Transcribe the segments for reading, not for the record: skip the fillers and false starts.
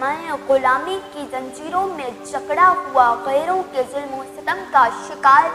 मैं गुलामी की जंजीरों में जकड़ा हुआ, गैरों के जुल्म सितम का शिकार,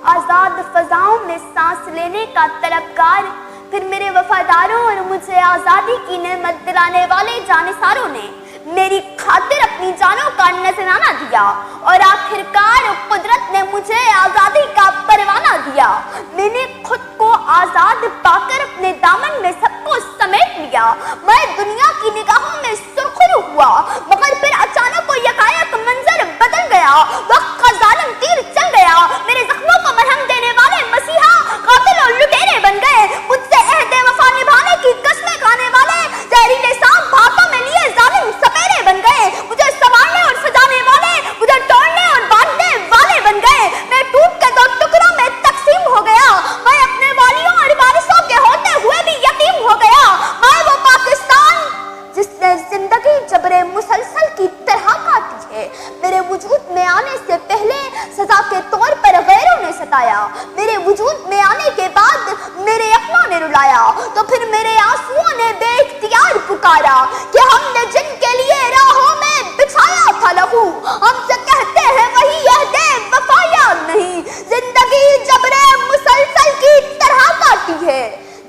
आजाद फजाओं में सांस लेने का तलबगार। फिर मेरे वफादारों और मुझे आजादी की नेमत दिलाने वाले जानिसारों ने मेरी खातिर अपनी जानों का नजराना दिया और आखिरकार कुदरत ने मुझे आजादी का परवाना दिया। मैंने खुद को आजाद पाकर अपने दामन में सबको समेट लिया। मैं दुनिया की निगाहों में सुरखरू हुआ, मगर फिर अचानक कोई यकायक मंजर बदल गया। वक्त का जालिम तीर चल गया। मेरे जख्मों को मरहम देने वाले मसीहा कातिल और लुटेरे बन गए। मुझसे अहदे वफा निभाने की कसमें खाने वाले जहरीले सांप हाथों में लिए जालिम सपेरे बन गए। मुझे संभालने और सजाने वाले मुझे तोड़ने और बांधने वाले बन गए। मैं टूट के दो टुकड़ों में तकसीम हो गया। मैं अपने वालियों और वारिसों के होते हुए भी यतीम हो गया। मैं वो पाकिस्तान जिसने जिंदगी जबरे मुसलसल की तरह काटी है। मेरे वजूद में आने से पहले सजा के तौर पर गैरों ने सताया। मेरे वजूद में आने के बाद मेरे अपनों ने रुलाया। तो फिर मेरे आंसुओं ने बेइख्तियार पुकारा कि हमने जिनके लिए राहों में बिछाया था लहू, हमसे कहते हैं वही यह दे वफा याद नहीं। जिंदगी जबरे मुसलसल की तरह काटी है।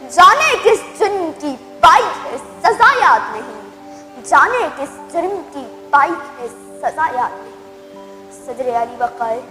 जाने किस जुर्म की पाई है सजा याद नहीं। जाने किस जुर्म की पाई है सजा याद नहीं। सदर अली वक़ार,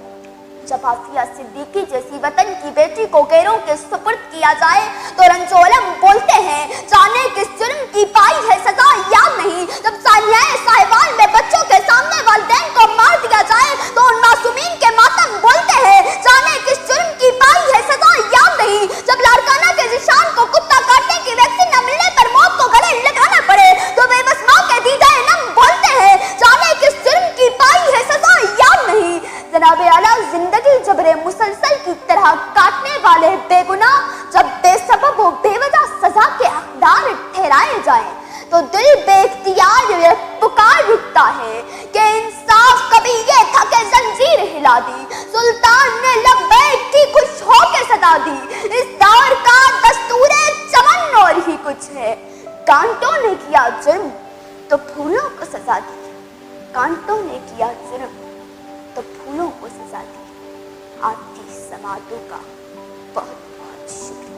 जब आफिया सिद्दीकी जैसी वतन की बेटी को गैरों के सुपुर्द किया जाए तो रंजोलम बोलते हैं जाने किस जुर्म की पाई है सजा याद नहीं। जब सानियाए साहिवाल में बच्चों के सामने वालिदैन को मार दिया जाए तो उन मासूमीन के मातम बोलते हैं जाने किस जुर्म की पाई है सजा याद नहीं। जब लाड़काना के जिशान को कुत्ता काटने की वैक्सीन न मिलने पर मौत को गले लगाना पड़े तो बेबस माँ के दीदाए नम बोलते हैं जाने किस जुर्म की पाई है सजा याद नहीं। जनाबे आला, जिंदगी जबरे मुसलसल की तरह काटने वाले बेगुनाह जब बेसबब व बेवजह सजा के हकदार ठहराए जाएं तो दिल बेइख्तियार पुकार उठता है कि इंसाफ कभी ये था कि जंजीर हिला दी। सुल्तान ने लब्बैक की खुश होके सदा दी। इस दौर का दस्तूरे चमन और ही कुछ है। कांटों ने किया जुर्म तो फूलों को सजा दी। कांटों ने किया जुर्म तो फूलों को सजा दी। आपकी समातों का बहुत बहुत शुक्रिया।